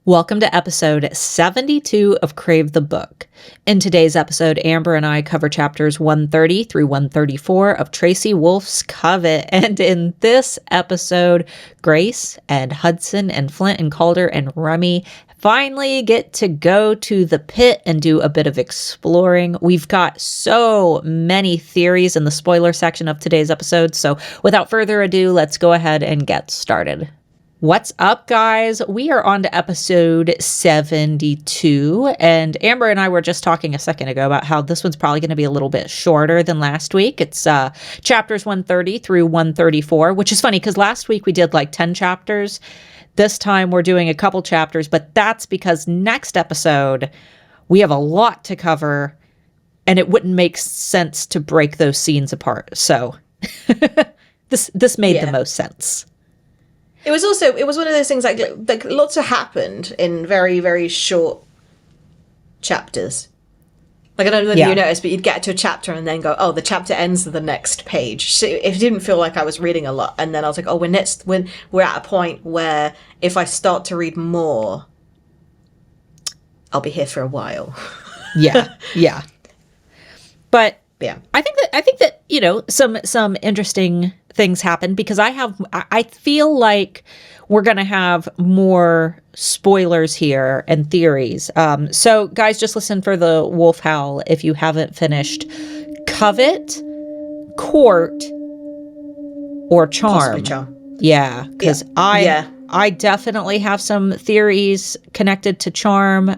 Welcome to episode 72 of Crave the Book. In today's episode, Amber and I cover chapters 130 through 134 of Tracy Wolff Covet. And in this episode, Grace and Hudson and Flint and Caulder and Remy finally get to go to the pit and do a bit of exploring. We've got so many theories in the spoiler section of today's episode. So without further ado, let's go ahead and get started. What's up, guys? We are on to episode 72, and Amber and I were just talking a second ago about how this one's probably going to be a little bit shorter than last week. It's chapters 130 through 134, which is funny because last week we did like 10 chapters. This time we're doing a couple chapters, but that's because next episode we have a lot to cover, and it wouldn't make sense to break those scenes apart. So this made the most sense. It was one of those things like lots have happened in very, very short chapters. Like, I don't know whether you noticed, but you'd get to a chapter and then go, oh, the chapter ends with the next page. So it didn't feel like I was reading a lot. And then I was like, oh, we're at a point where if I start to read more, I'll be here for a while. Yeah. But yeah, I think that you know, some interesting things happen because I feel like we're going to have more spoilers here and theories. So guys, just listen for the wolf howl if you haven't finished. Covet, court, or charm. Possibly charm. Yeah, because I definitely have some theories connected to charm.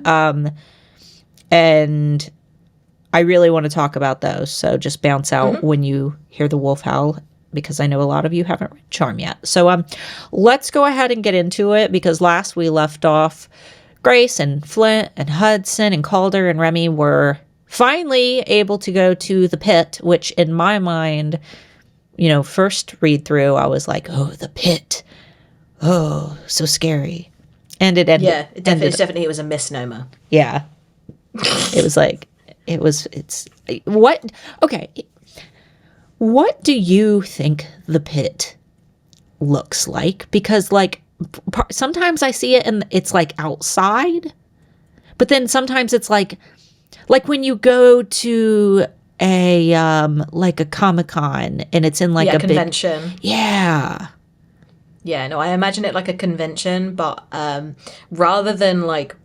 And I really want to talk about those. So just bounce out when you hear the wolf howl, because I know a lot of you haven't read Charm yet. So let's go ahead and get into it, because last we left off, Grace and Flint and Hudson and Caulder and Remy were finally able to go to the pit, which in my mind, you know, first read through, I was like, oh, the pit. Oh, so scary. And it ended. Yeah, it definitely was a misnomer. Yeah. It was like, what do you think the pit looks like? Because like sometimes I see it and it's like outside, but then sometimes it's like when you go to a like a Comic-Con and it's in like a convention. Yeah, no, I imagine it like a convention, but rather than like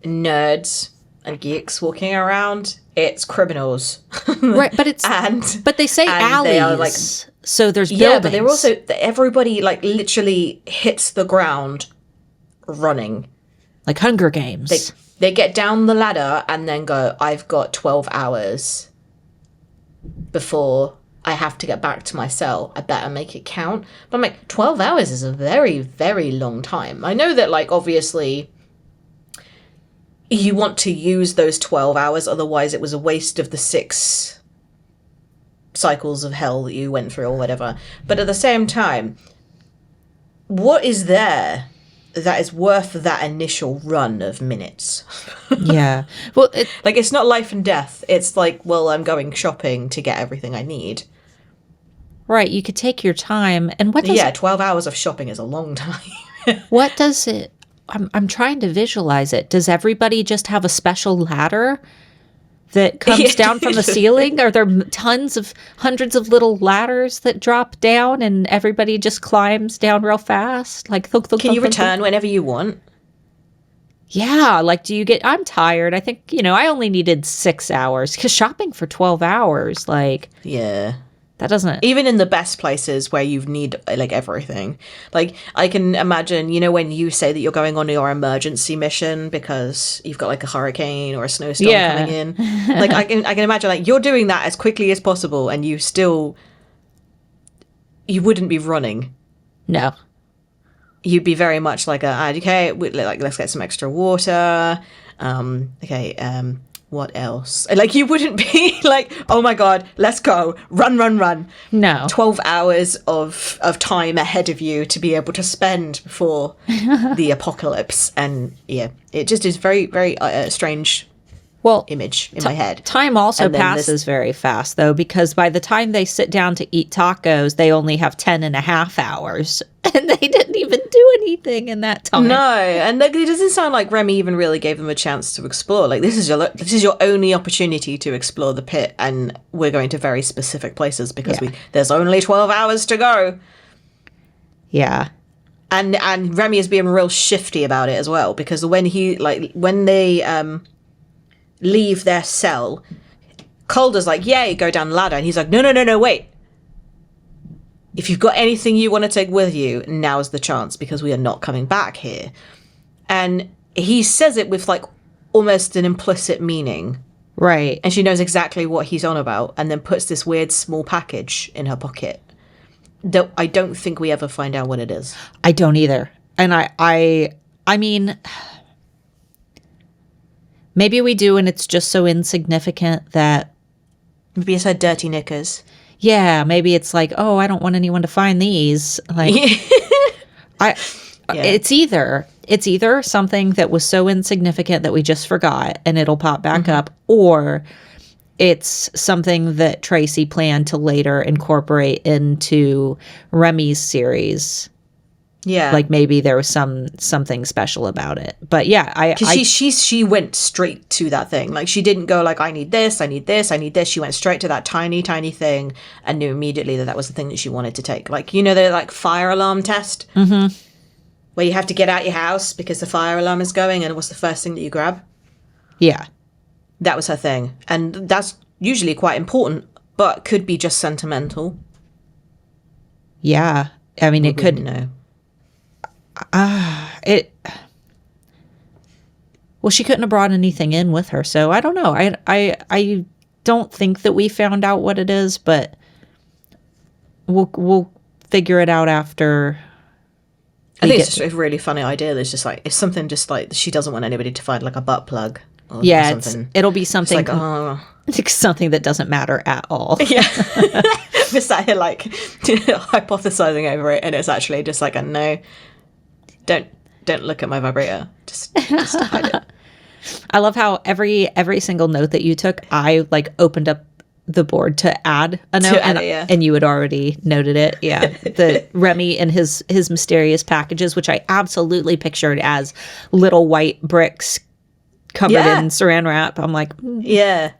nerds and geeks walking around, it's criminals. Right, but but they say alleys, they are like, so there's buildings. Yeah, but they're also, everybody like literally hits the ground running. Like Hunger Games. They get down the ladder and then go, I've got 12 hours before I have to get back to my cell. I better make it count. But I'm like, 12 hours is a very, very long time. I know that, like, obviously you want to use those 12 hours, otherwise it was a waste of the 6 cycles of hell that you went through or whatever. But at the same time, what is there that is worth that initial run of minutes? Yeah. Well, it's not life and death. It's like, well, I'm going shopping to get everything I need. Right, you could take your time. And 12 hours of shopping is a long time. What does it... I'm trying to visualize it. Does everybody just have a special ladder that comes down from the ceiling? Are there hundreds of little ladders that drop down and everybody just climbs down real fast? Like, can you return whenever you want? Yeah, like, I'm tired. I think, I only needed 6 hours, because shopping for 12 hours, like... Yeah. That doesn't... Even in the best places where you need, like, everything. Like, I can imagine, when you say that you're going on your emergency mission because you've got, like, a hurricane or a snowstorm coming in. Like, I can imagine, like, you're doing that as quickly as possible and you wouldn't be running. No. You'd be very much like okay, let's get some extra water. What else? Like, you wouldn't be like, oh my God, let's go, run. No. 12 hours of time ahead of you to be able to spend before the apocalypse. And yeah, it just is very, very strange image in my head. Time also passes very fast, though, because by the time they sit down to eat tacos, they only have 10 and a half hours. And they didn't even do anything in that time. No, and it doesn't sound like Remy even really gave them a chance to explore. Like, this is your only opportunity to explore the pit, and we're going to very specific places because there's only 12 hours to go. Yeah. And Remy is being real shifty about it as well, because when they leave their cell, Caulder's like, "Yay, go down the ladder," and he's like, "No, wait. If you've got anything you want to take with you, now's the chance, because we are not coming back here." And he says it with, like, almost an implicit meaning. Right. And she knows exactly what he's on about, and then puts this weird small package in her pocket. I don't think we ever find out what it is. I don't either. And I mean, maybe we do, and it's just so insignificant that... Maybe it's her dirty knickers. Yeah, maybe it's like, oh, I don't want anyone to find these. Like, it's either something that was so insignificant that we just forgot and it'll pop back up, or it's something that Tracy planned to later incorporate into Remy's series. Yeah, like maybe there was something special about it. But yeah, she went straight to that thing. Like, she didn't go like, I need this, I need this, I need this. She went straight to that tiny thing and knew immediately that was the thing that she wanted to take. Like, you know, the like fire alarm test, where you have to get out your house because the fire alarm is going, and what's the first thing that you grab? Yeah, that was her thing, and that's usually quite important, but could be just sentimental. Yeah, I mean, it could. No. Well, she couldn't have brought anything in with her, so I don't know. I don't think that we found out what it is, but we'll figure it out after. I think it's just a really funny idea. It's just like, it's something just like she doesn't want anybody to find like a butt plug. Or something. It'll be something. It's like, something that doesn't matter at all. Yeah. We're sat here like hypothesizing over it, and it's actually just like, no. Don't look at my vibrator. Just hide it. I love how every single note that you took, I like opened up the board to add a note, and you had already noted it. Yeah, the Remy and his mysterious packages, which I absolutely pictured as little white bricks covered in saran wrap. I'm like, yeah,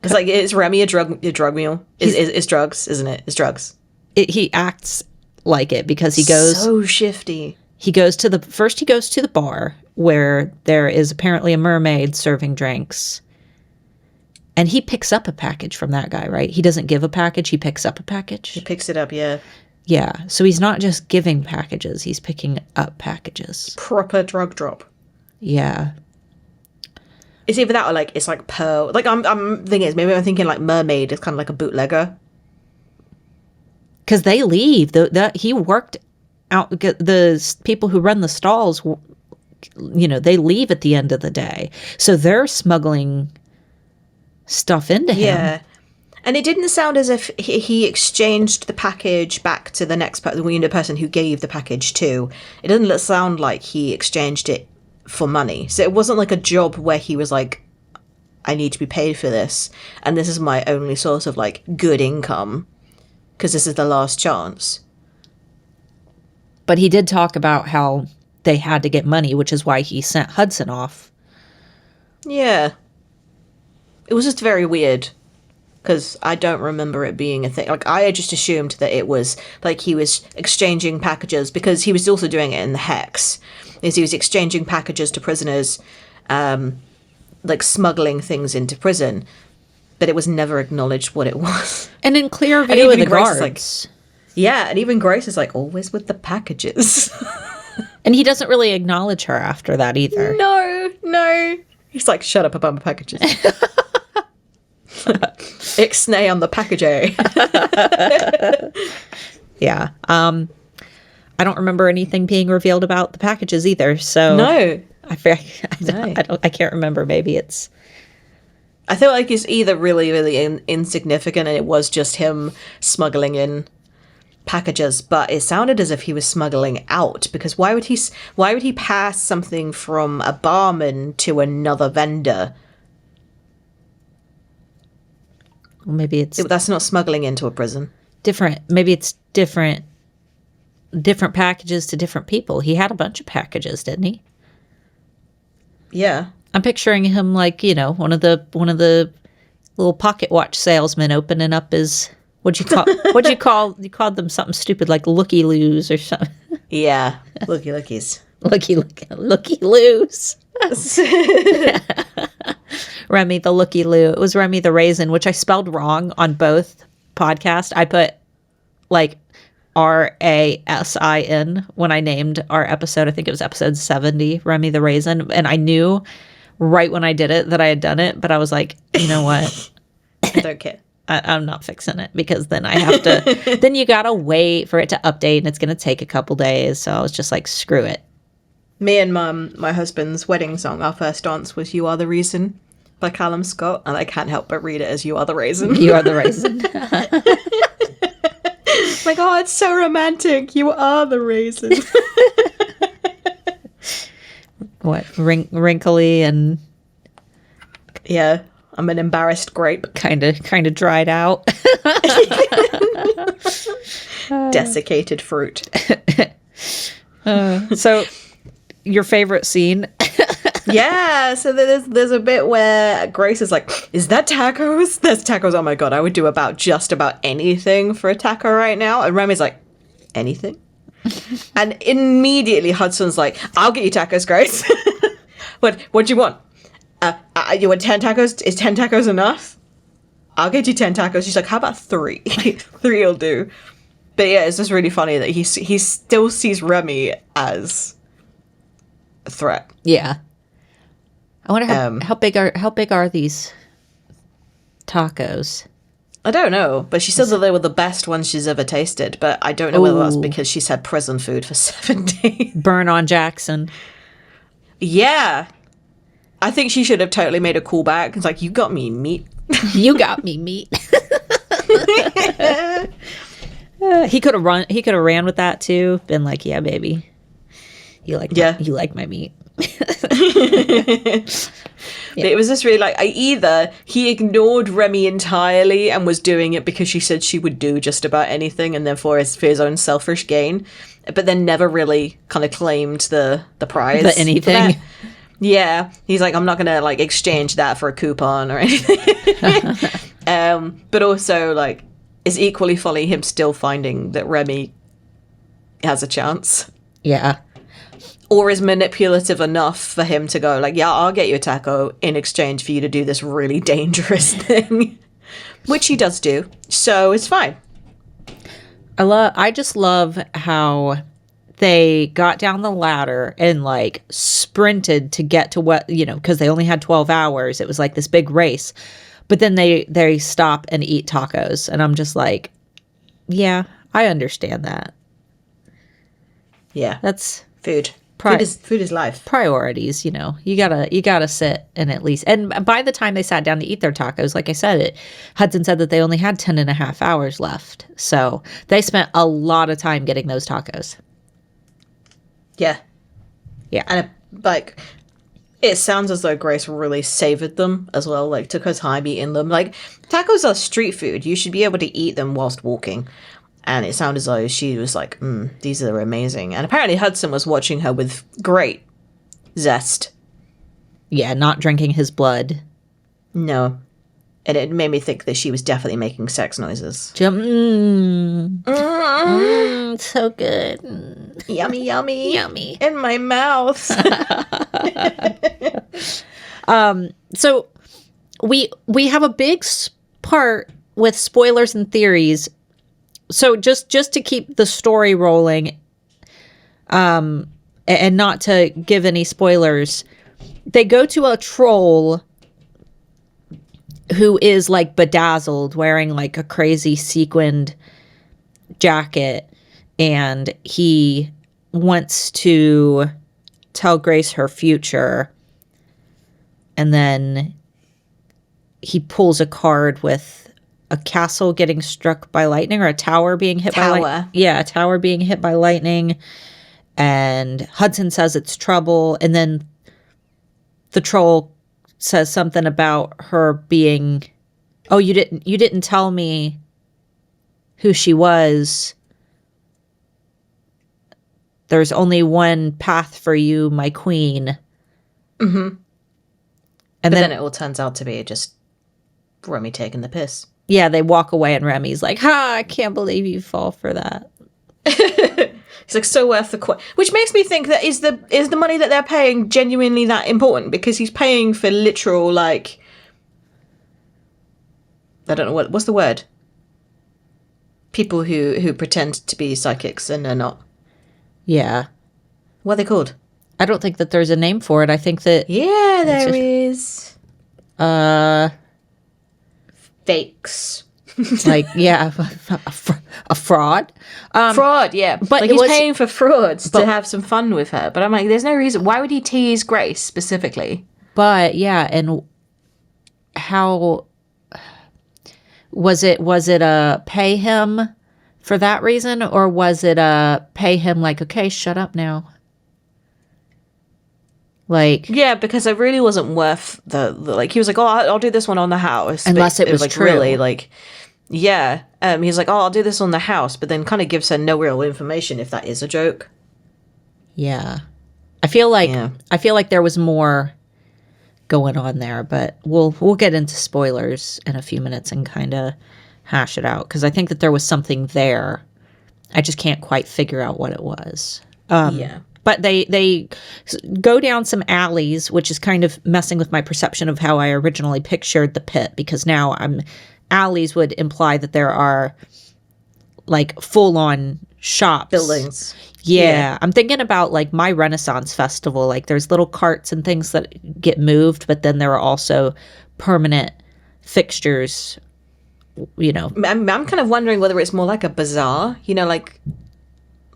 it's like, is Remy a drug mule? Is drugs, isn't it? It's drugs. He acts like it because he goes so shifty. He goes to the bar where there is apparently a mermaid serving drinks. And he picks up a package from that guy, right? He doesn't give a package, he picks up a package. He picks it up, yeah. Yeah, so he's not just giving packages, he's picking up packages. Proper drug drop. Yeah. It's either that or like, it's like pearl. Like, I'm maybe I'm thinking like mermaid is kind of like a bootlegger. Because they leave. He worked out, the people who run the stalls, you know, they leave at the end of the day. So they're smuggling stuff into him. Yeah. And it didn't sound as if he exchanged the package back to the next person who gave the package to. It doesn't sound like he exchanged it for money. So it wasn't like a job where he was like, I need to be paid for this, and this is my only source of like good income, because this is the last chance. But he did talk about how they had to get money, which is why he sent Hudson off. Yeah. It was just very weird, because I don't remember it being a thing. Like, I just assumed that it was, like, he was exchanging packages, because he was also doing it in the Hex. He was exchanging packages to prisoners, like, smuggling things into prison. But it was never acknowledged what it was. And in clear view of the guards. Like, yeah, and even Grace is like, always with the packages. And he doesn't really acknowledge her after that either. No. He's like, shut up about my packages. Ixnay on the packaging. Yeah. I don't remember anything being revealed about the packages either. So no. I can't remember. Maybe it's... I feel like it's either really, really insignificant and it was just him smuggling in packages, but it sounded as if he was smuggling out, because why would he pass something from a barman to another vendor? Well, maybe that's not smuggling into a prison. Different. Maybe it's different different packages to different people. He had a bunch of packages, didn't he? Yeah. I'm picturing him like, you know, one of the little pocket watch salesmen opening up his, you called them something stupid like looky-loos or something. Yeah. Looky-lookies. Looky-loos. Remy the looky-loo. It was Remy the raisin, which I spelled wrong on both podcasts. I put like RASIN when I named our episode. I think it was episode 70, Remy the raisin. And I knew right when I did it that I had done it, but I was like, you know what? I don't care. I'm not fixing it because then I have to, then you got to wait for it to update and it's going to take a couple days. So I was just like, screw it. Me and my husband's wedding song, our first dance was You Are the Reason by Callum Scott, and I can't help but read it as You Are the Raisin. You are the raisin. Like, oh, it's so romantic. You are the raisin. What, wrinkly and... Yeah, I'm an embarrassed grape. Kind of dried out. Desiccated fruit. So, your favorite scene? Yeah, so there's a bit where Grace is like, is that tacos? There's tacos. Oh my god, I would do just about anything for a taco right now. And Remy's like, anything? And immediately Hudson's like, I'll get you tacos, Grace. What do you want? You want 10 tacos? Is 10 tacos enough? I'll get you 10 tacos. She's like, how about 3? 3 will do. But yeah, it's just really funny that he still sees Remy as a threat. Yeah. I wonder how big are these tacos? I don't know, but she said that they were the best ones she's ever tasted, but I don't know whether that's because she's had prison food for 7 days. Burn on Jackson. Yeah. I think she should have totally made a callback. It's like, you got me meat. You got me meat. He could have ran with that too. Been like, yeah, baby. You like my meat. But it was just really like, either he ignored Remy entirely and was doing it because she said she would do just about anything and therefore for his own selfish gain, but then never really kind of claimed the prize. The anything. Yeah. He's like, I'm not going to like exchange that for a coupon or anything. But also like, it's equally funny him still finding that Remy has a chance. Yeah. Or is manipulative enough for him to go like, yeah, I'll get you a taco in exchange for you to do this really dangerous thing. Which he does do. So it's fine. I just love how they got down the ladder and like sprinted to get to what, you know, because they only had 12 hours. It was like this big race. But then they stop and eat tacos. And I'm just like, yeah, I understand that. Yeah. That's food. Food is life. Priorities, you know. You gotta sit and at least. And by the time they sat down to eat their tacos, like I said, Hudson said that they only had 10 and a half hours left. So they spent a lot of time getting those tacos. Yeah. Yeah. And it sounds as though Grace really savored them as well, like took her time eating them. Like, tacos are street food. You should be able to eat them whilst walking. And it sounded as though she was like, these are amazing. And apparently Hudson was watching her with great zest. Yeah, not drinking his blood. No. And it made me think that she was definitely making sex noises. So good. Yummy, yummy. Yummy. In my mouth. So we have a big part with spoilers and theories. So just to keep the story rolling, and not to give any spoilers, they go to a troll who is like bedazzled, wearing like a crazy sequined jacket, and he wants to tell Grace her future. And then he pulls a card with a castle getting struck by lightning, or a tower being hit by lightning. Yeah, a tower being hit by lightning. And Hudson says it's trouble. And then the troll says something about her being, oh, you didn't tell me who she was. there's only one path for you, my queen. Mm-hmm. And then it all turns out to be just Remy taking the piss. Yeah, they walk away and Remy's like, ha, I can't believe you fall for that. It's like, so worth the coin. Which makes me think that is the money that they're paying genuinely that important? Because he's paying for literal, like, I don't know, what's the word? People who pretend to be psychics and are not. Yeah. What are they called? I don't think that there's a name for it. I think that... Yeah, there is. Fakes. Like, yeah, a fraud. Fraud, yeah. But like he's paying for frauds to have some fun with her. But I'm like, there's no reason. Why would he tease Grace specifically? But yeah, and how was it a pay him for that reason, or was it a pay him like, okay, shut up now? Like, yeah, because it really wasn't worth the like. He was like, "Oh, I'll do this one on the house," unless it was like true. Really, like, yeah. He's like, "Oh, I'll do this on the house," but then kind of gives her no real information if that is a joke. Yeah, I feel like there was more going on there, but we'll get into spoilers in a few minutes and kind of hash it out, because I think that there was something there. I just can't quite figure out what it was. Yeah. But they go down some alleys, which is kind of messing with my perception of how I originally pictured the pit, because now alleys would imply that there are like full-on shops. Buildings. Yeah. I'm thinking about like my Renaissance festival. Like there's little carts and things that get moved, but then there are also permanent fixtures, you know. I'm kind of wondering whether it's more like a bazaar, you know, like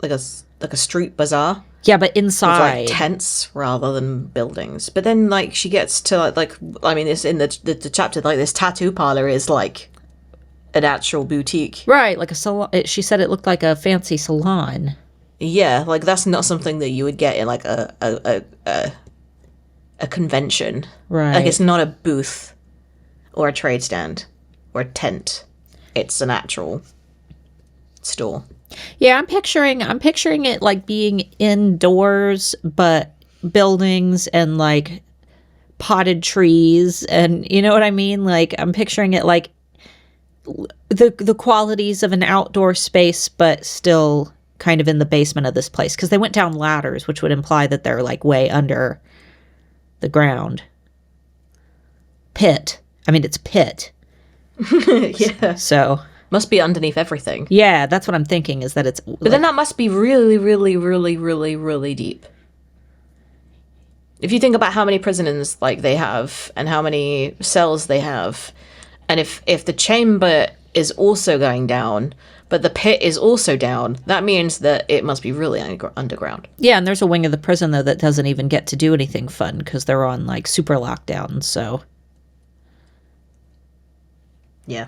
a street bazaar. Yeah, but inside. With, like, tents rather than buildings. But then, like, she gets to, like I mean, it's in the chapter, like, this tattoo parlor is, like, an actual boutique. Right, like a salon. She said it looked like a fancy salon. Yeah, like, that's not something that you would get in, like, a convention. Right. Like, it's not a booth or a trade stand or a tent. It's an actual store. Yeah, I'm picturing it like being indoors, but buildings and like potted trees, and you know what I mean? Like I'm picturing it like the qualities of an outdoor space, but still kind of in the basement of this place, because they went down ladders, which would imply that they're like way under the ground. Pit. I mean, it's pit. Yeah. So must be underneath everything. Yeah, that's what I'm thinking, is that it's... But then that must be really, really, really, really, really deep. If you think about how many prisoners, like, they have, and how many cells they have, and if the chamber is also going down, but the pit is also down, that means that it must be really underground. Yeah, and there's a wing of the prison, though, that doesn't even get to do anything fun, because they're on, like, super lockdown, so... Yeah.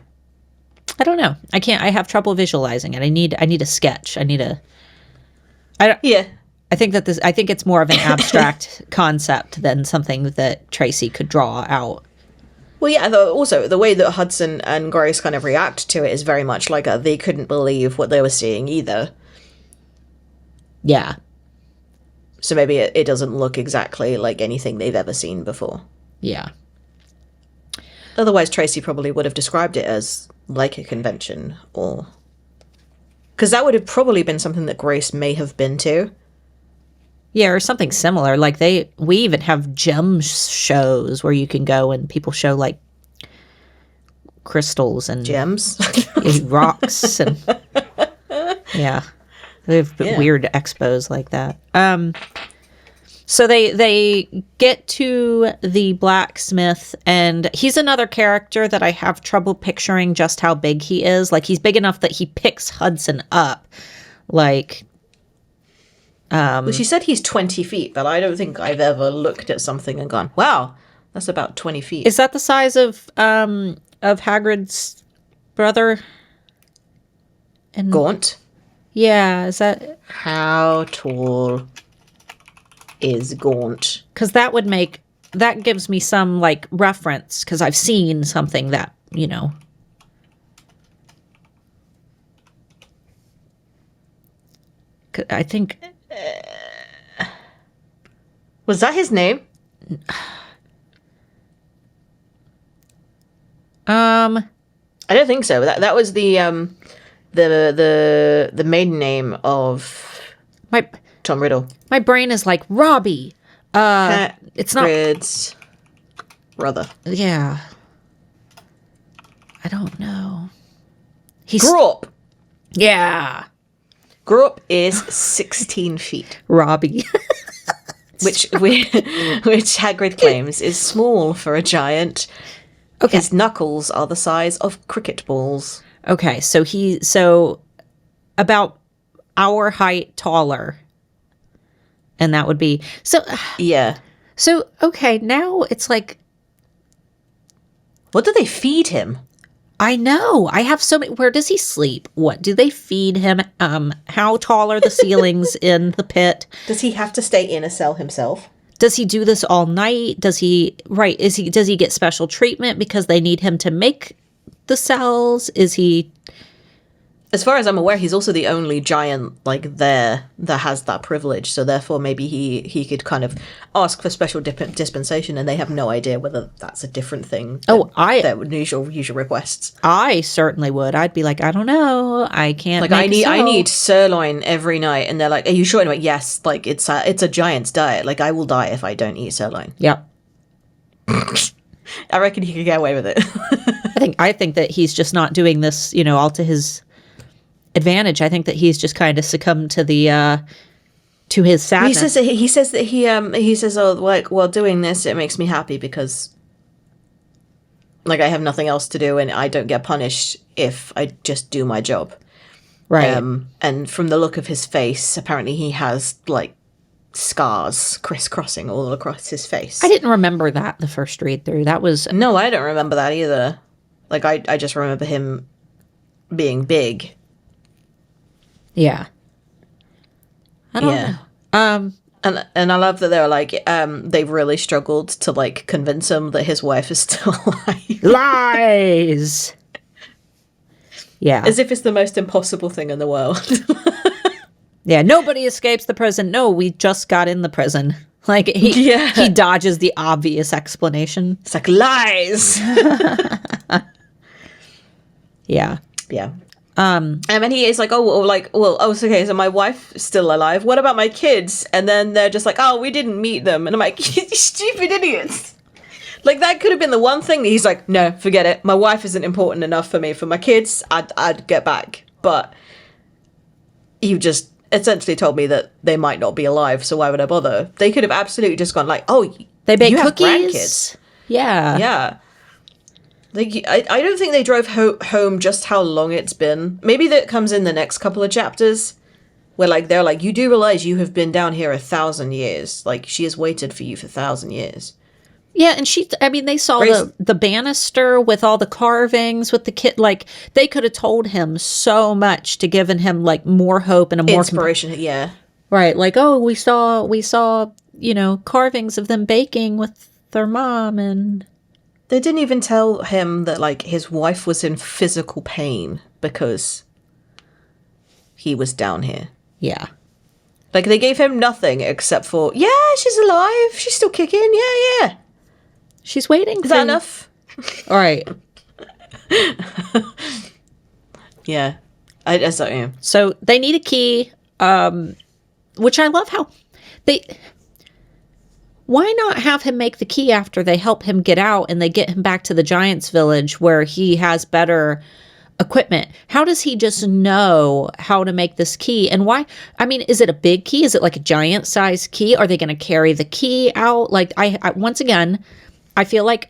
I don't know. I have trouble visualizing it. I need a sketch. Yeah. I think it's more of an abstract concept than something that Tracy could draw out. Well, yeah, also the way that Hudson and Grace kind of react to it is very much like they couldn't believe what they were seeing either. Yeah. So maybe it doesn't look exactly like anything they've ever seen before. Yeah. Otherwise, Tracy probably would have described it as like a convention, or... Because that would have probably been something that Grace may have been to. Yeah, or something similar. Like we even have gem shows where you can go and people show like crystals and gems, rocks, and yeah, they have weird expos like that. So they get to the blacksmith, and he's another character that I have trouble picturing just how big he is. Like he's big enough that he picks Hudson up, like. Well, she said he's 20 feet, but I don't think I've ever looked at something and gone, wow, that's about 20 feet. Is that the size of Hagrid's brother? And Gaunt? Yeah, is that... How tall is Gaunt? Because that gives me some, like, reference, because I've seen something that, you know... I think Was that his name? I don't think so. That was the maiden name of Tom Riddle. My brain is like Robbie. It's not Hagrid's brother. Yeah. I don't know. Grawp. Yeah. Grawp is 16 feet. Robbie. which Hagrid claims is small for a giant. Okay. His knuckles are the size of cricket balls. Okay, so about our height taller. And that would be yeah. So okay, now it's like, what do they feed him? I know. I have so many. Where does he sleep? What do they feed him? How tall are the ceilings in the pit? Does he have to stay in a cell himself? Does he do this all night? Does he get special treatment because they need him to make the cells? Is he? As far as I'm aware, he's also the only giant there that has that privilege. So therefore, maybe he could kind of ask for special dispensation, and they have no idea whether that's a different thing. Their usual requests. I certainly would. I'd be like, I don't know, I can't. I need sirloin every night, and they're like, are you sure? And I'm like, yes. It's a giant's diet. I will die if I don't eat sirloin. Yep. I reckon he could get away with it. I think that he's just not doing this, all to his advantage. I think that he's just kind of succumbed to the to his sadness. He says doing this, it makes me happy because I have nothing else to do and I don't get punished if I just do my job. Right. And from the look of his face, apparently he has scars crisscrossing all across his face. I didn't remember that the first read through. That was No, I don't remember that either. I just remember him being big. Yeah. I don't know. And I love that they're they've really struggled to convince him that his wife is still alive. Lies. Yeah. As if it's the most impossible thing in the world. Yeah, nobody escapes the prison. No, we just got in the prison. He dodges the obvious explanation. It's lies. Yeah. Yeah. And then he is okay, so my wife's still alive. What about my kids? And then they're just we didn't meet them. And I'm like, you stupid idiots. That could have been the one thing that he's like, no, forget it. My wife isn't important enough for me. For my kids, I'd get back. But you just essentially told me that they might not be alive, so why would I bother? They could have absolutely just gone they bake you cookies. Have grandkids. Yeah. Yeah. I don't think they drove home just how long it's been. Maybe that comes in the next couple of chapters where they're you do realize you have been down here 1,000 years. She has waited for you for 1,000 years. Yeah, and they saw the banister with all the carvings with the kid. They could have told him so much to given him more hope and a more inspiration. Yeah. Right. We saw, carvings of them baking with their mom and... They didn't even tell him that, his wife was in physical pain because he was down here. Yeah. They gave him nothing except for, yeah, she's alive. She's still kicking. Yeah. She's waiting. Is that enough? All right. Yeah. I saw you. So they need a key, which I love how they... Why not have him make the key after they help him get out and they get him back to the Giants Village where he has better equipment? How does he just know how to make this key? And why? I mean, is it a big key? Is it a giant size key? Are they going to carry the key out? I once again, I feel like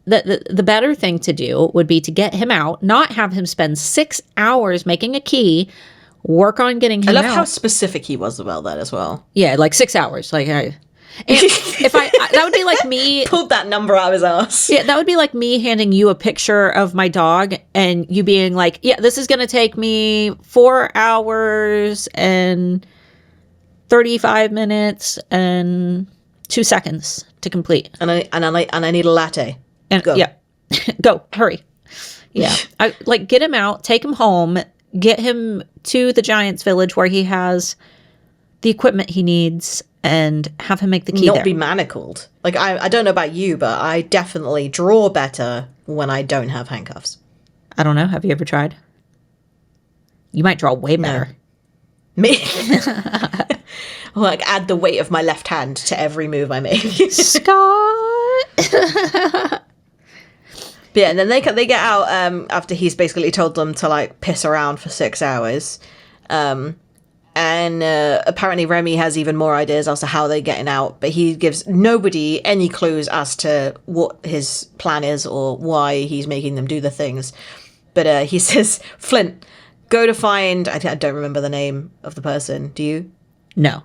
the better thing to do would be to get him out, not have him spend 6 hours making a key, work on getting him out. I love how specific he was about that as well. Yeah, 6 hours. If that would be like me pulled that number out of his ass. Yeah, that would be like me handing you a picture of my dog and you being like, yeah, this is going to take me 4 hours and 35 minutes and 2 seconds to complete. And I need a latte. And go. Yeah. Go, hurry. Yeah. Get him out, take him home, get him to the Giants Village where he has the equipment he needs and have him make the key Not there. be manacled. Like, I don't know about you, but I definitely draw better when I don't have handcuffs. I don't know. Have you ever tried? You might draw way better. Me? Like, add the weight of my left hand to every move I make. Scott! But yeah, and then they get out after he's basically told them to, like, piss around for 6 hours. And apparently Remy has even more ideas as to how they're getting out, but he gives nobody any clues as to what his plan is or why he's making them do the things. But he says, Flint, go to find... I don't remember the name of the person. Do you? No.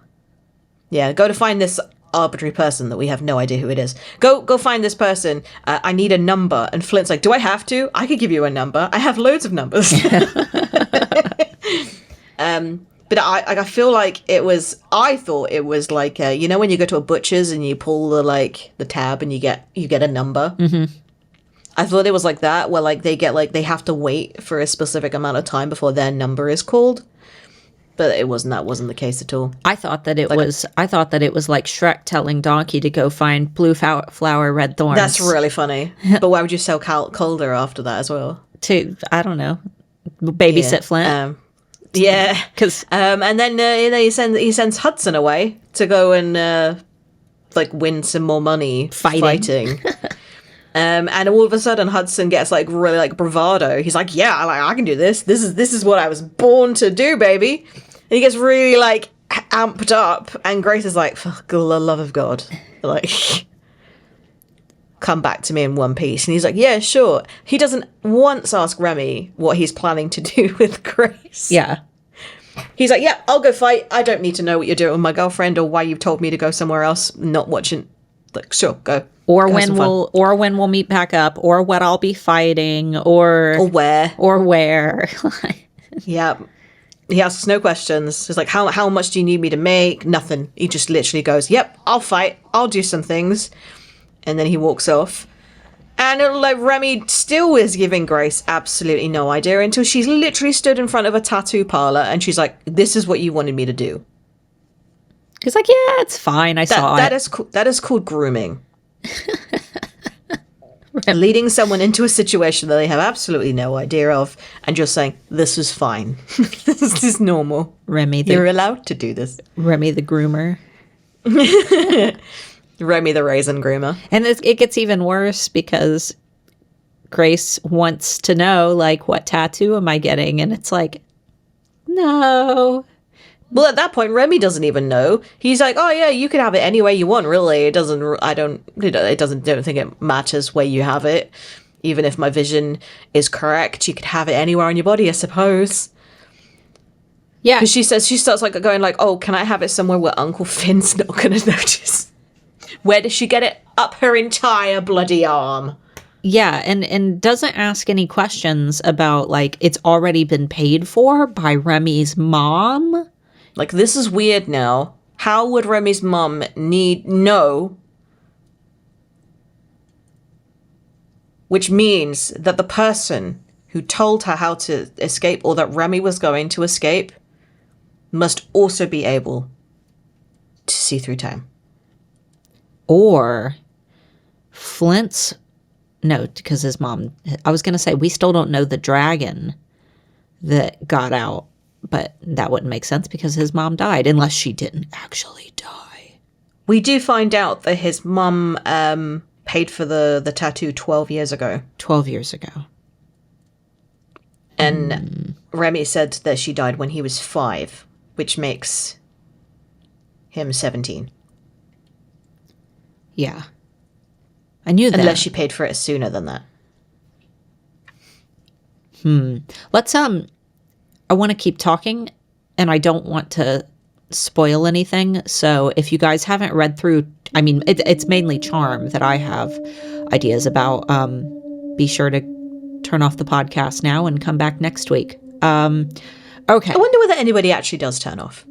Yeah, go to find this arbitrary person that we have no idea who it is. Go find this person. I need a number. And Flint's like, do I have to? I could give you a number. I have loads of numbers. But I feel like I thought it was like, you know, when you go to a butcher's and you pull the tab and you get a number. Mm-hmm. I thought it was like that, where like they have to wait for a specific amount of time before their number is called. But that wasn't the case at all. I thought that it was like Shrek telling Donkey to go find blue flower, red thorns. That's really funny. But why would you sell Caulder after that as well? I don't know, babysit Flint. Yeah, because and then he sends Hudson away to go and win some more money fighting. And all of a sudden Hudson gets like really like bravado. He's like, yeah, I can do this. This is what I was born to do, baby. And he gets really like amped up, and Grace is like, for the love of God, like, come back to me in one piece. And he's like, yeah, sure. He doesn't once ask Remy what he's planning to do with Grace. Yeah. He's like, yeah, I'll go fight. I don't need to know what you're doing with my girlfriend or why you've told me to go somewhere else, not watching. Like, sure, go. Or when we'll meet back up, or what I'll be fighting, or where. Yeah. He asks no questions. He's like, how much do you need me to make? Nothing. He just literally goes, yep, I'll fight. I'll do some things. And then he walks off. And like Remy still is giving Grace absolutely no idea until she's literally stood in front of a tattoo parlor and she's like, this is what you wanted me to do. He's like, yeah, it's fine. I saw it. That is called grooming. Leading someone into a situation that they have absolutely no idea of and just saying, this is fine. This is normal. You're allowed to do this. Remy the groomer. Remy the raisin groomer. And it gets even worse because Grace wants to know, like, what tattoo am I getting? And it's like, no. Well, at that point, Remy doesn't even know. He's like, oh, yeah, you can have it any way you want, really. I don't think it matters where you have it. Even if my vision is correct, you could have it anywhere on your body, I suppose. Yeah. Because she starts like going like, oh, can I have it somewhere where Uncle Finn's not going to notice? Where does she get it? Up her entire bloody arm. Yeah, and doesn't ask any questions about, like, it's already been paid for by Remy's mom. Like, this is weird now. How would Remy's mom know? Which means that the person who told her how to escape, or that Remy was going to escape, must also be able to see through time. Or Flint's... No, because his mom... I was going to say, we still don't know the dragon that got out. But that wouldn't make sense because his mom died, unless she didn't actually die. We do find out that his mom paid for the tattoo 12 years ago. 12 years ago. And Remy said that she died when he was 5, which makes him 17. Yeah. I knew that. Unless she paid for it sooner than that. Let's, I want to keep talking, and I don't want to spoil anything. So if you guys haven't read through, I mean, it's mainly Charm that I have ideas about. Be sure to turn off the podcast now and come back next week. Okay. I wonder whether anybody actually does turn off.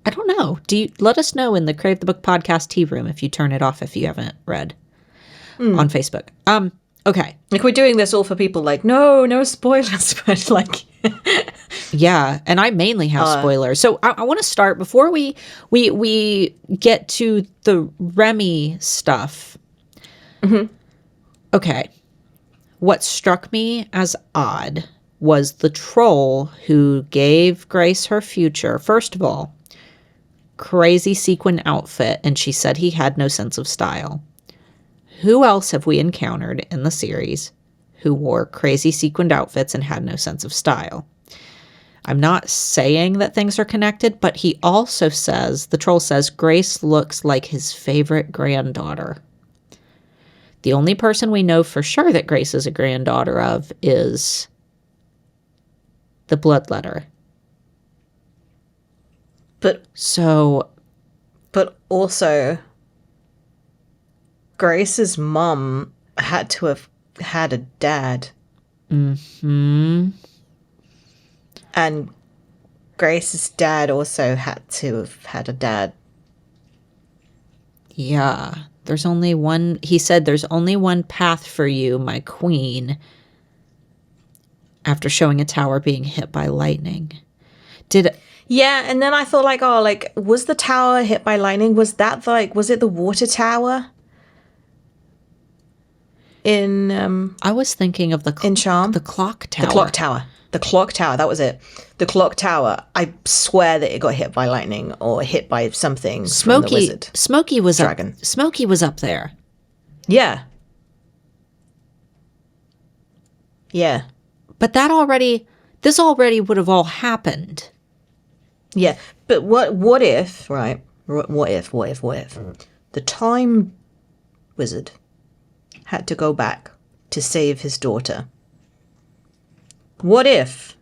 I don't know. Let us know in the Crave the Book Podcast tea room if you turn it off if you haven't read on Facebook. Okay. Like, we're doing this all for people like, no spoilers, but like, Yeah, and I mainly have spoilers. So I want to start before we get to the Remy stuff. Mm-hmm. Okay. What struck me as odd was the troll who gave Grace her future. First of all, crazy sequin outfit, and she said he had no sense of style. Who else have we encountered in the series who wore crazy sequined outfits and had no sense of style? I'm not saying that things are connected, but he also says, the troll says, Grace looks like his favorite granddaughter. The only person we know for sure that Grace is a granddaughter of is the bloodletter. But also, Grace's mum had to have had a dad. Mm-hmm. And Grace's dad also had to have had a dad. Yeah. There's only one, he said, there's only one path for you, my queen, after showing a tower being hit by lightning. Yeah, and then I thought, like, oh, like, was the tower hit by lightning? Was that, like, was it the water tower? I was thinking of in Charm? The clock tower. The clock tower. The clock tower, that was it. The clock tower. I swear that it got hit by lightning or hit by something from the wizard. Smokey was dragon. Smokey was up there. Yeah. Yeah. But this already would have all happened. Yeah. But what if, right? What if the time wizard had to go back to save his daughter? What if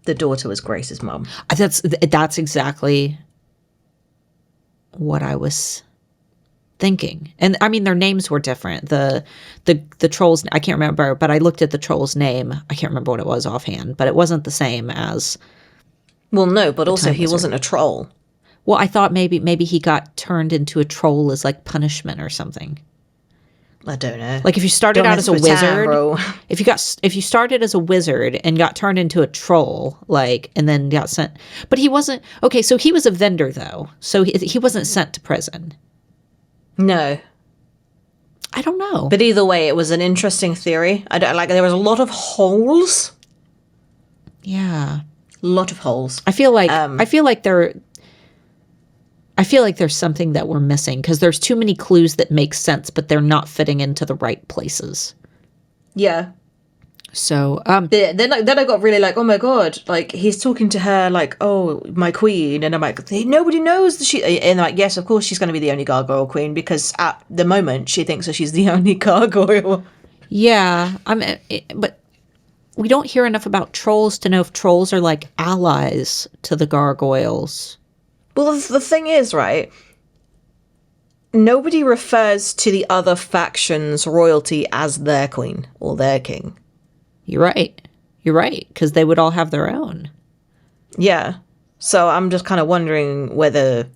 the daughter was Grace's mom? That's exactly what I was thinking. And I mean, their names were different. The troll's, I can't remember, but I looked at the troll's name. I can't remember what it was offhand, but it wasn't the same as. Well, no, but also he wasn't a troll. Well, I thought maybe he got turned into a troll as like punishment or something. I don't know. Like if you started out as a wizard, if you started as a wizard and got turned into a troll, like, and then got sent, but he wasn't, okay, so he was a vendor though. So he wasn't sent to prison. No. I don't know. But either way, it was an interesting theory. There was a lot of holes. Yeah. A lot of holes. I feel like there's something that we're missing because there's too many clues that make sense, but they're not fitting into the right places. Yeah. So, then I got really like, oh my God, like he's talking to her like, oh, my queen. And I'm like, nobody knows that and like, yes, of course she's going to be the only gargoyle queen because at the moment she thinks that she's the only gargoyle. Yeah. But we don't hear enough about trolls to know if trolls are like allies to the gargoyles. Well, the thing is, right, nobody refers to the other faction's royalty as their queen or their king. You're right, because they would all have their own. Yeah. So I'm just kind of wondering whether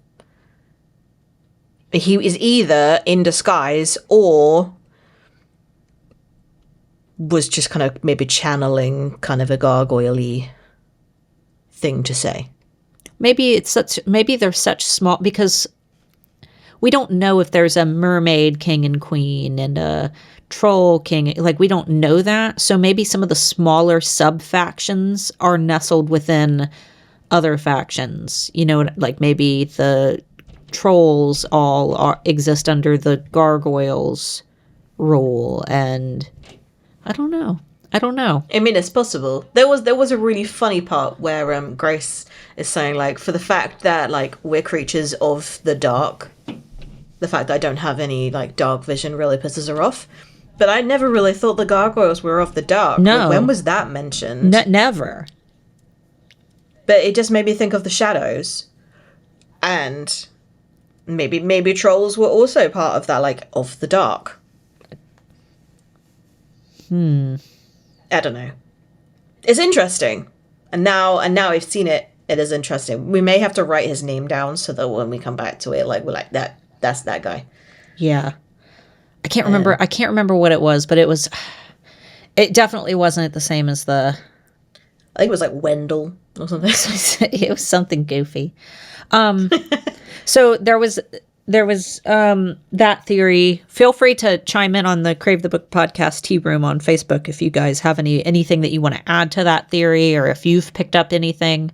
he is either in disguise or was just kind of maybe channeling kind of a gargoyle-y thing to say. Maybe they're such small because we don't know if there's a mermaid king and queen and a troll king. Like we don't know that. So maybe some of the smaller sub factions are nestled within other factions. You know, like maybe the trolls all exist under the gargoyles rule, and I don't know. I mean, it's possible. There was a really funny part where Grace is saying, like, for the fact that, like, we're creatures of the dark, the fact that I don't have any, like, dark vision really pisses her off. But I never really thought the gargoyles were of the dark. No. When was that mentioned? Never. But it just made me think of the shadows. And maybe trolls were also part of that, like, of the dark. I don't know. It's interesting. And now I've seen it, it is interesting. We may have to write his name down so that when we come back to it, like, we're like, that's that guy. Yeah. I can't remember what it was, but it definitely wasn't the same as the I think it was like Wendell or something. It was something goofy. So there was that theory. Feel free to chime in on the Crave the Book Podcast Tea Room on Facebook if you guys have anything that you want to add to that theory, or if you've picked up anything.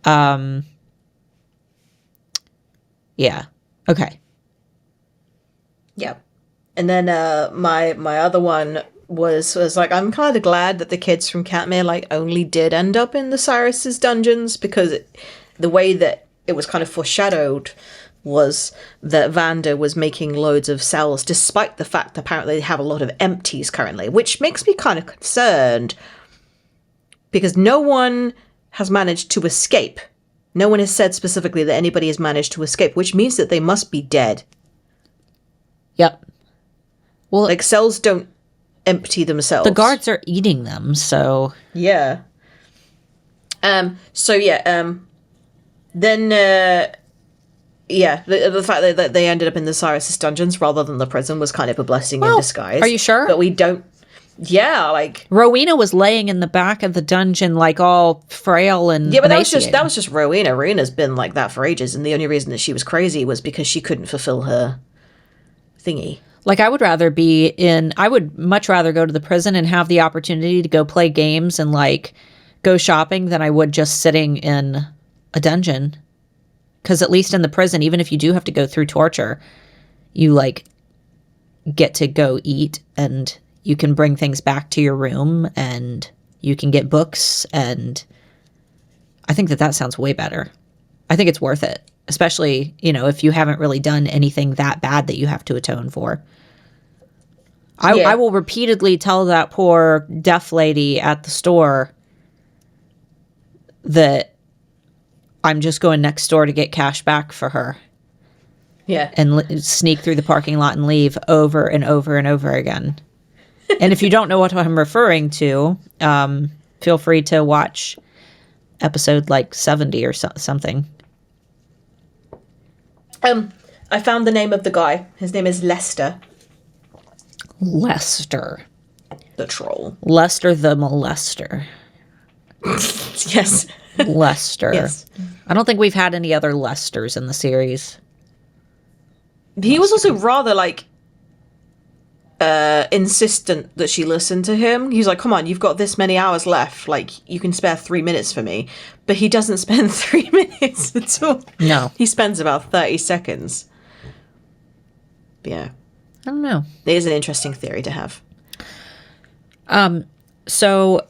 Yeah. Okay. Yeah. And then my other one was like, I'm kind of glad that the kids from Katmere like only did end up in the Cyrus's dungeons, because the way that it was kind of foreshadowed was that Vander was making loads of cells, despite the fact that apparently they have a lot of empties currently, which makes me kind of concerned, because no one has managed to escape. No one has said specifically that anybody has managed to escape, which means that they must be dead. Yep. Well, like, cells don't empty themselves. The guards are eating them, so... Yeah. Then, the fact that they ended up in the Cyrus's dungeons rather than the prison was kind of a blessing in disguise. Are you sure? But we don't... Yeah, like... Rowena was laying in the back of the dungeon, like, all frail and Yeah, but that was just Rowena. Rowena's been like that for ages, and the only reason that she was crazy was because she couldn't fulfill her thingy. Like, I would much rather go to the prison and have the opportunity to go play games and, like, go shopping than I would just sitting in a dungeon. Because at least in the prison, even if you do have to go through torture, you, like, get to go eat, and you can bring things back to your room, and you can get books, and I think that sounds way better. I think it's worth it. Especially, if you haven't really done anything that bad that you have to atone for. I will repeatedly tell that poor deaf lady at the store that I'm just going next door to get cash back for her. Yeah. And sneak through the parking lot and leave over and over and over again. And if you don't know what I'm referring to, feel free to watch episode like 70 or something. I found the name of the guy. His name is Lester. Lester. The troll. Lester the molester. Yes. Lester. Yes. I don't think we've had any other Lesters in the series. He was also rather, like, insistent that she listened to him. He's like, come on, you've got this many hours left. Like, you can spare 3 minutes for me. But he doesn't spend 3 minutes at all. No. He spends about 30 seconds. But yeah. I don't know. It is an interesting theory to have. So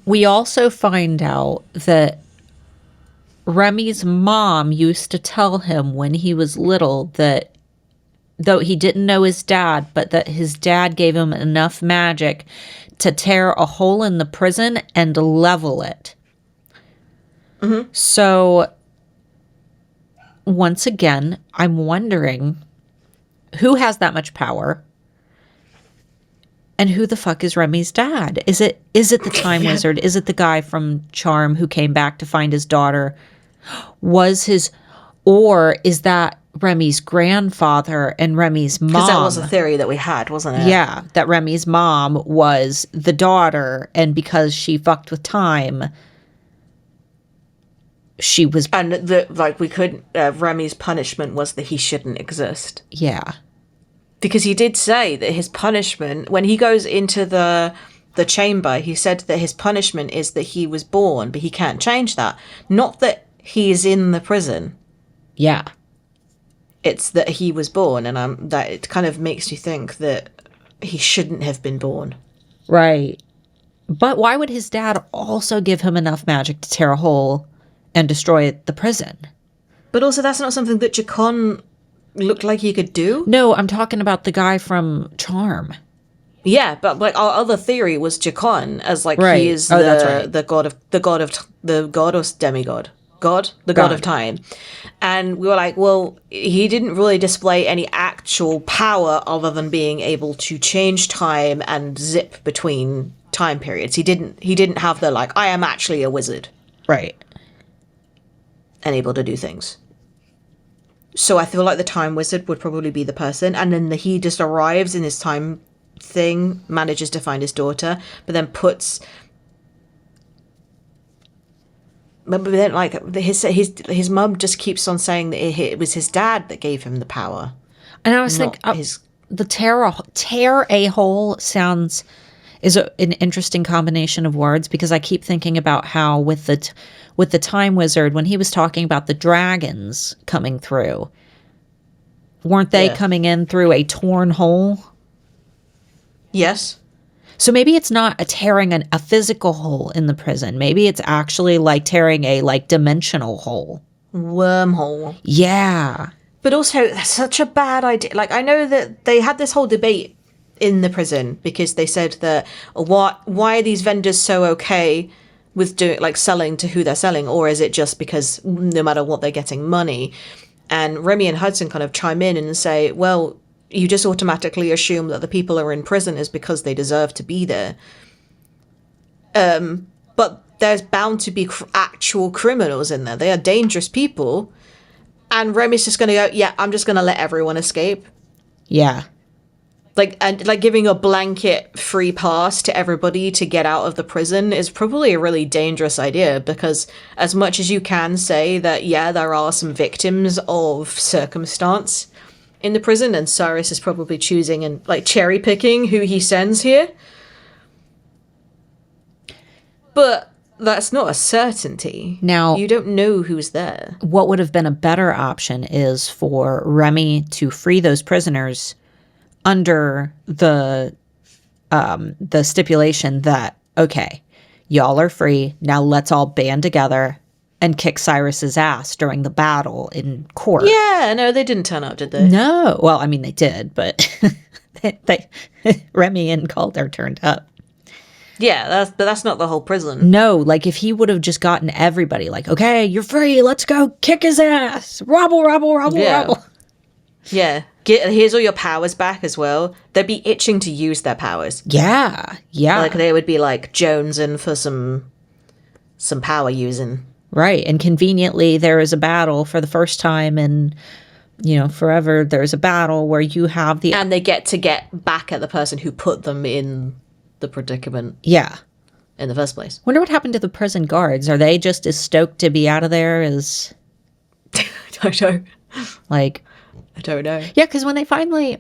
we also find out that Remy's mom used to tell him when he was little that though he didn't know his dad, but that his dad gave him enough magic to tear a hole in the prison and level it. Mm-hmm. So once again, I'm wondering who has that much power, and who the fuck is Remy's dad? Is it the Time Wizard? Is it the guy from Charm who came back to find his daughter? Or is that Remy's grandfather and Remy's mom? Because that was a theory that we had, wasn't it? Yeah, that Remy's mom was the daughter, and because she fucked with Time, she was... And, Remy's punishment was that he shouldn't exist. Yeah. Because he did say that his punishment, when he goes into the chamber, he said that his punishment is that he was born, but he can't change that. Not that he is in the prison. Yeah. It's that he was born, and that it kind of makes you think that he shouldn't have been born. Right. But why would his dad also give him enough magic to tear a hole and destroy the prison? But also, that's not something that Jacon looked like he could do. No, I'm talking about the guy from Charm. Yeah, but like our other theory was Jacon as like right. He is the god of time. And we were like, well, he didn't really display any actual power other than being able to change time and zip between time periods. He didn't have the like, I am actually a wizard. Right. And able to do things. So I feel like the Time Wizard would probably be the person, and then he just arrives in his time thing, manages to find his daughter, but then puts but then, like, his mum just keeps on saying that it was his dad that gave him the power. And I was thinking, the tear a hole is an interesting combination of words, because I keep thinking about how with the Time Wizard, when he was talking about the dragons coming through, weren't they coming in through a torn hole? Yes. So maybe it's not tearing a physical hole in the prison. Maybe it's actually like tearing a like dimensional hole. Wormhole. Yeah. But also, that's such a bad idea. Like, I know that they had this whole debate in the prison because they said that why are these vendors so okay with selling to who they're selling, or is it just because no matter what they're getting money? And Remy and Hudson kind of chime in and say, well, you just automatically assume that the people who are in prison is because they deserve to be there. But there's bound to be actual criminals in there. They are dangerous people. And Remy's just going to go, yeah, I'm just going to let everyone escape. Yeah. Like giving a blanket free pass to everybody to get out of the prison is probably a really dangerous idea, because as much as you can say that, yeah, there are some victims of circumstance in the prison, and Cyrus is probably choosing and like cherry picking who he sends here. But that's not a certainty. Now, you don't know who's there. What would have been a better option is for Remy to free those prisoners under the stipulation that, okay, y'all are free, now let's all band together and kick Cyrus's ass during the battle in court. Yeah, no, they didn't turn up, did they? No. Well, I mean, they did, but Remy and Caulder turned up. Yeah, but that's not the whole prison. No, like if he would have just gotten everybody, like, okay, you're free, let's go kick his ass. Robble, robble, robble, robble. Yeah. Here's all your powers back as well. They'd be itching to use their powers. Yeah, yeah. Like they would be like jonesing for some power using. Right, and conveniently there is a battle for the first time in, forever. There's a battle where you have and they get back at the person who put them in the predicament. Yeah. In the first place. Wonder what happened to the prison guards. Are they just as stoked to be out of there as? I don't know. Like. I don't know. Yeah, because when they finally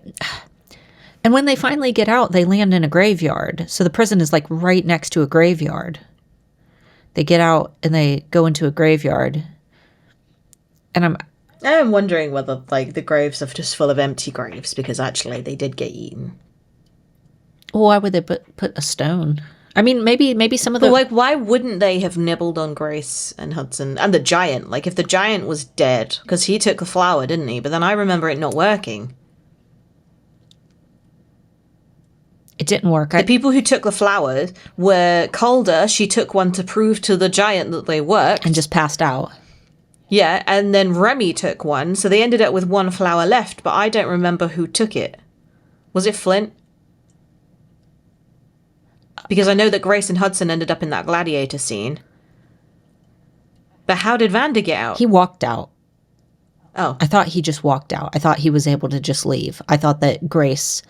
get out, they land in a graveyard. So the prison is like right next to a graveyard. They get out and they go into a graveyard. And I'm wondering whether like the graves are just full of empty graves because actually they did get eaten. Well, why would they put a stone? I mean, maybe some of the... But like, why wouldn't they have nibbled on Grace and Hudson and the giant? Like, if the giant was dead, because he took the flower, didn't he? But then I remember it not working. It didn't work. The people who took the flowers were Caulder. She took one to prove to the giant that they worked. And just passed out. Yeah, and then Remy took one, so they ended up with one flower left, but I don't remember who took it. Was it Flint? Because I know that Grace and Hudson ended up in that gladiator scene. But how did Vander get out? He walked out. Oh. I thought he just walked out. I thought he was able to just leave. I thought that Grace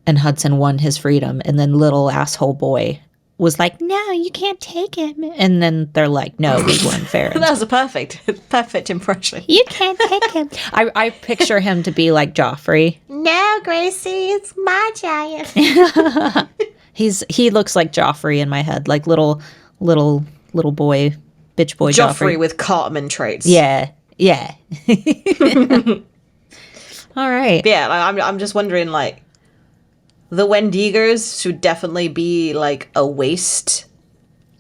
and Hudson won his freedom, and then little asshole boy was like, no, you can't take him. And then they're like, no, we weren't fair. That was a perfect impression. You can't take him. I picture him to be like Joffrey. No, Gracie, it's my giant. He looks like Joffrey in my head, like little boy, bitch boy Joffrey with Cartman traits. Yeah. All right. Yeah, I'm just wondering, like, the Wendigos should definitely be like a waste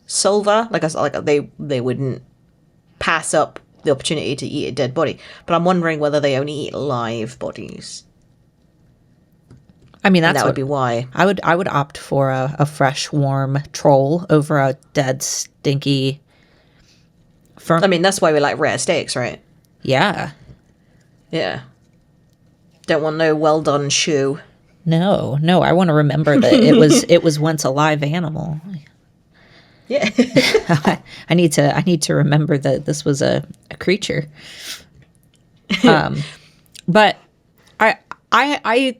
solver. Like they wouldn't pass up the opportunity to eat a dead body. But I'm wondering whether they only eat live bodies. I mean, that would be why. I would opt for a fresh, warm troll over a dead, stinky. I mean, that's why we like rare steaks, right? Yeah. Yeah. Don't want no well done shoe. No. I want to remember that it was once a live animal. Yeah. I need to remember that this was a creature. But I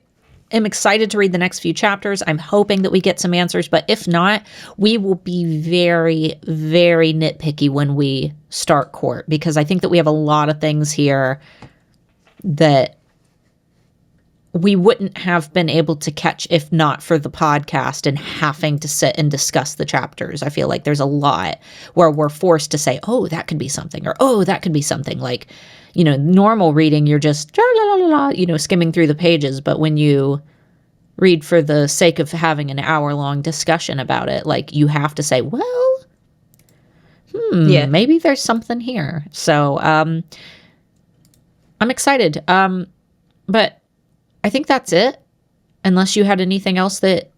am excited to read the next few chapters. I'm hoping that we get some answers, but if not, we will be very, very nitpicky when we start court, because I think that we have a lot of things here that we wouldn't have been able to catch if not for the podcast and having to sit and discuss the chapters. I feel like there's a lot where we're forced to say, oh, that could be something, or oh, that could be something. Like, you know, normal reading, you're just, you know, skimming through the pages. But when you read for the sake of having an hour-long discussion about it, like, you have to say, well, maybe there's something here. So I'm excited. But I think that's it, unless you had anything else that...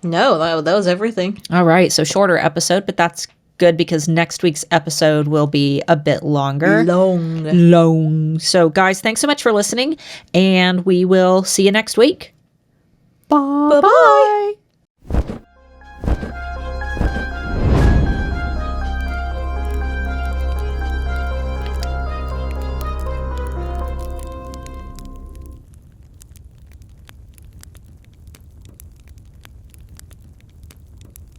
No, that was everything. All right, so shorter episode, but that's good because next week's episode will be a bit longer. Long. So, guys, thanks so much for listening, and we will see you next week. Bye-bye.